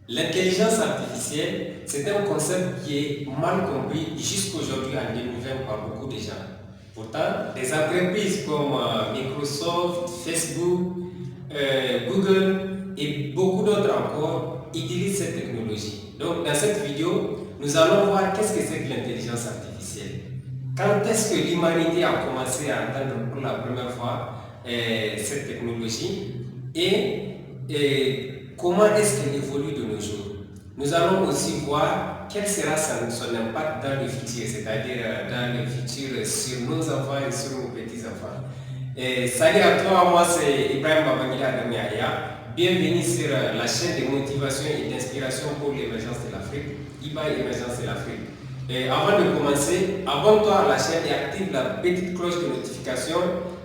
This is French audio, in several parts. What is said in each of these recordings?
L'intelligence artificielle, c'est un concept qui est mal compris jusqu'aujourd'hui en 2020 par beaucoup de gens. Pourtant, des entreprises comme Microsoft, Facebook, Google et beaucoup d'autres encore utilisent cette technologie. Donc, dans cette vidéo, nous allons voir qu'est-ce que c'est que l'intelligence artificielle. Quand est-ce que l'humanité a commencé à entendre pour la première fois cette technologie et comment est-ce qu'elle évolue de nos jours. Nous allons aussi voir quel sera son impact dans le futur, c'est-à-dire dans le futur sur nos enfants et sur nos petits-enfants. Salut à toi, moi c'est Ibrahim Babangida Adamiaya. Bienvenue sur la chaîne de motivation et d'inspiration pour l'émergence de l'Afrique, IBAI Émergence de l'Afrique. Et avant de commencer, abonne-toi à la chaîne et active la petite cloche de notification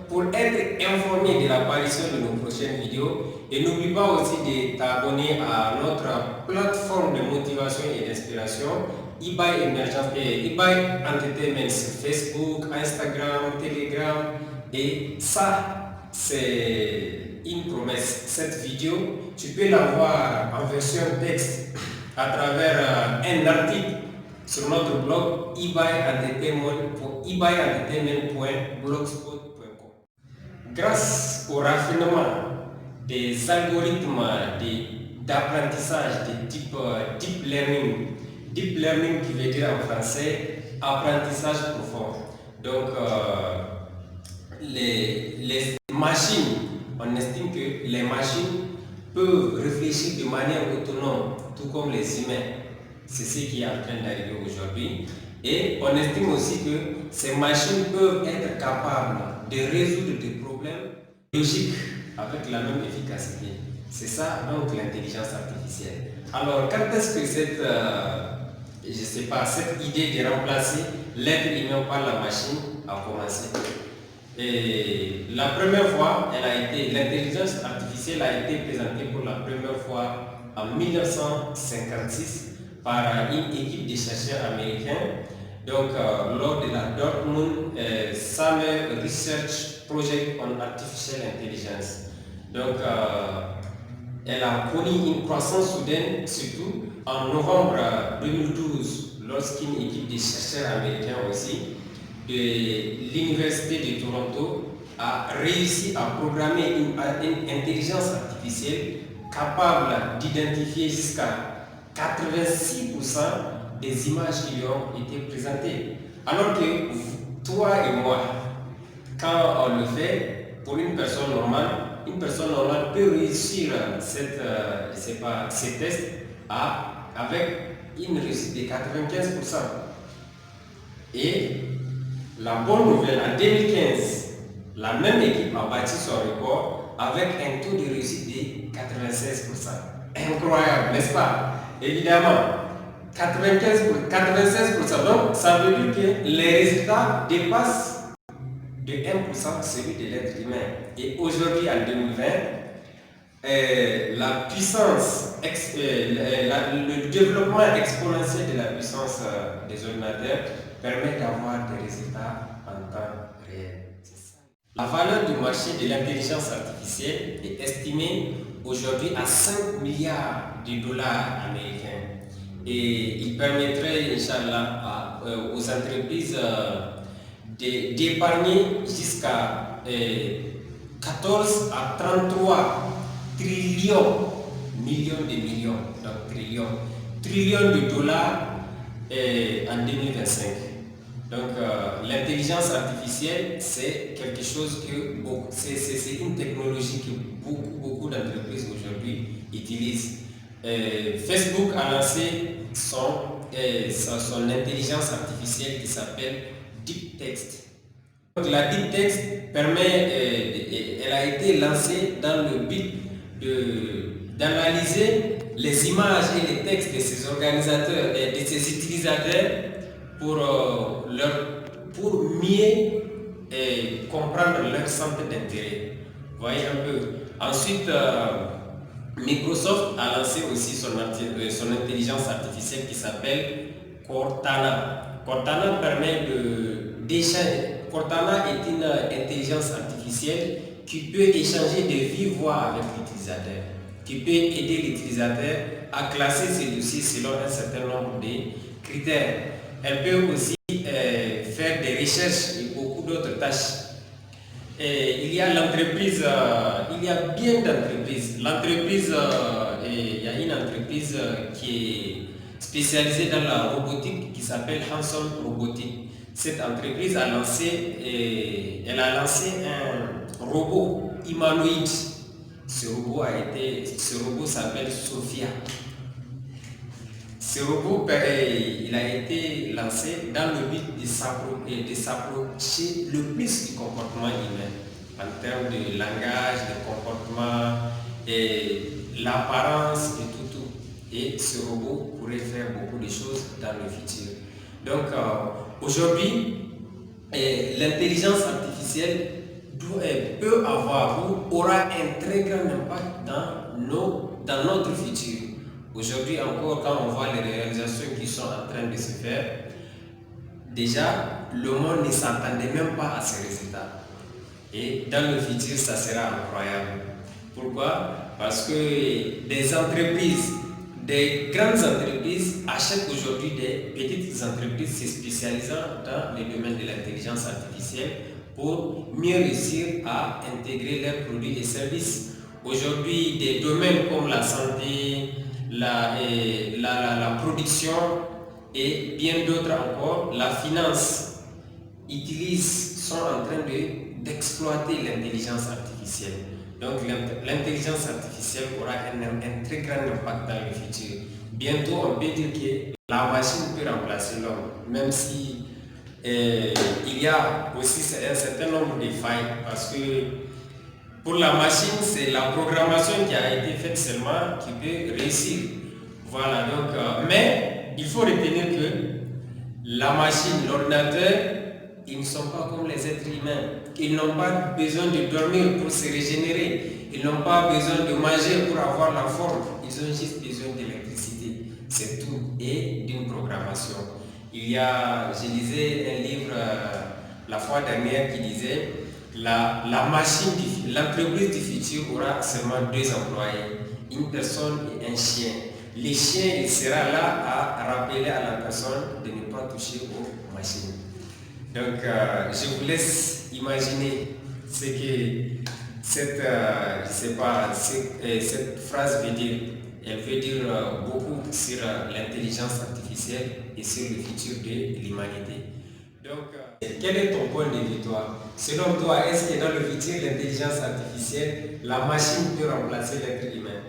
pour être informé de l'apparition de nos prochaines vidéos. Et n'oublie pas aussi de t'abonner à notre plateforme de motivation et d'inspiration, IBAI Émergence et IBAI Entertainment sur Facebook, Instagram, Telegram. Et ça, c'est une promesse. Cette vidéo, tu peux la voir en version texte à travers un article sur notre blog ibaientertainment.blogspot.com. Grâce au raffinement des algorithmes d'apprentissage de type deep learning qui veut dire en français apprentissage profond. Donc, les machines, on estime que les machines peuvent réfléchir de manière autonome, tout comme les humains. C'est ce qui est en train d'arriver aujourd'hui. Et on estime aussi que ces machines peuvent être capables de résoudre des problèmes logiques avec la même efficacité. C'est ça donc l'intelligence artificielle. Alors quand est-ce que cette idée de remplacer l'être humain par la machine a commencé? Et la première fois, l'intelligence artificielle a été présentée pour la première fois en 1956 par une équipe de chercheurs américains, donc lors de la Dortmund Summer Research Project on Artificial Intelligence. Donc, elle a connu une croissance soudaine, surtout en novembre 2012, lorsqu'une équipe de chercheurs américains aussi de l'Université de Toronto a réussi à programmer une intelligence artificielle capable d'identifier jusqu'à 86% des images qui lui ont été présentées. Alors que toi et moi, quand on le fait, pour une personne normale peut réussir ces tests avec une réussite de 95%. Et la bonne nouvelle, en 2015, la même équipe a bâti son record avec un taux de réussite de 96%. Incroyable, n'est-ce pas? Évidemment, 96%. Donc, ça veut dire que les résultats dépassent de 1% celui de l'être humain. Et aujourd'hui, en 2020, le développement exponentiel de la puissance des ordinateurs permet d'avoir des résultats en temps réel. La valeur du marché de l'intelligence artificielle est estimée aujourd'hui à 5 milliards de dollars américains. Et il permettrait, Inch'Allah, aux entreprises d'épargner jusqu'à 14 à 33 trillions de dollars en 2025. Donc l'intelligence artificielle, c'est quelque chose c'est une technologie que beaucoup d'entreprises aujourd'hui utilisent. Facebook a lancé son intelligence artificielle qui s'appelle Deep Text. Donc la Deep Text elle a été lancée dans le but d'analyser les images et les textes de ces organisateurs et de ces utilisateurs pour mieux comprendre leur centre d'intérêt. Voyez un peu. Ensuite, Microsoft a lancé aussi son intelligence artificielle qui s'appelle Cortana. Cortana est une intelligence artificielle qui peut échanger de vive voix avec l'utilisateur, qui peut aider l'utilisateur à classer ses dossiers selon un certain nombre de critères. Elle peut aussi faire des recherches et beaucoup d'autres tâches. Et il y a l'entreprise, il y a bien d'entreprises. L'entreprise, il y a une entreprise qui est spécialisée dans la robotique qui s'appelle Hanson Robotics. Cette entreprise a lancé, elle a lancé un robot humanoïde. Ce robot s'appelle Sophia. Ce robot, il a été lancé dans le but de s'approcher le plus du comportement humain en termes de langage, de comportement, et l'apparence et tout. Et ce robot pourrait faire beaucoup de choses dans le futur. Donc aujourd'hui, l'intelligence artificielle peut avoir ou aura un très grand impact dans notre futur. Aujourd'hui encore, quand on voit les réalisations qui sont en train de se faire, déjà le monde ne s'attendait même pas à ces résultats. Et dans le futur, ça sera incroyable. Pourquoi? Parce que des entreprises, des grandes entreprises achètent aujourd'hui des petites entreprises se spécialisant dans le domaine de l'intelligence artificielle pour mieux réussir à intégrer leurs produits et services. Aujourd'hui, des domaines comme la santé, la production et bien d'autres encore, la finance, sont en train d'exploiter l'intelligence artificielle. Donc l'intelligence artificielle aura un très grand impact dans le futur. Bientôt, on peut dire que la machine peut remplacer l'homme, même si il y a aussi un certain nombre de failles, parce que pour la machine, c'est la programmation qui a été faite seulement qui peut réussir. Voilà, donc, mais il faut retenir que la machine, l'ordinateur, ils ne sont pas comme les êtres humains. Ils n'ont pas besoin de dormir pour se régénérer. Ils n'ont pas besoin de manger pour avoir la forme. Ils ont juste besoin d'électricité. C'est tout. Et d'une programmation. Je lisais un livre la fois dernière qui disait l'entreprise du futur aura seulement 2 employés, une personne et un chien. Le chien, il sera là à rappeler à la personne de ne pas toucher aux machines. Donc, je vous laisse imaginer ce que cette phrase veut dire. Elle veut dire beaucoup sur l'intelligence artificielle et sur le futur de l'humanité. Donc, quel est ton point de vue, toi? Selon toi, est-ce que dans le futur, l'intelligence artificielle, la machine peut remplacer l'être humain?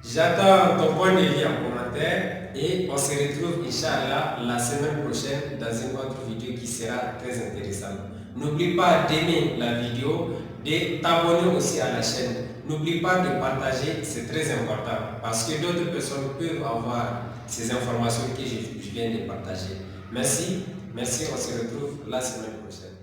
J'attends ton point de vue en commentaire et on se retrouve, Inch'Allah, la semaine prochaine dans une autre vidéo qui sera très intéressante. N'oublie pas d'aimer la vidéo, de t'abonner aussi à la chaîne. N'oublie pas de partager, c'est très important parce que d'autres personnes peuvent avoir ces informations que je viens de partager. Merci, on se retrouve la semaine prochaine.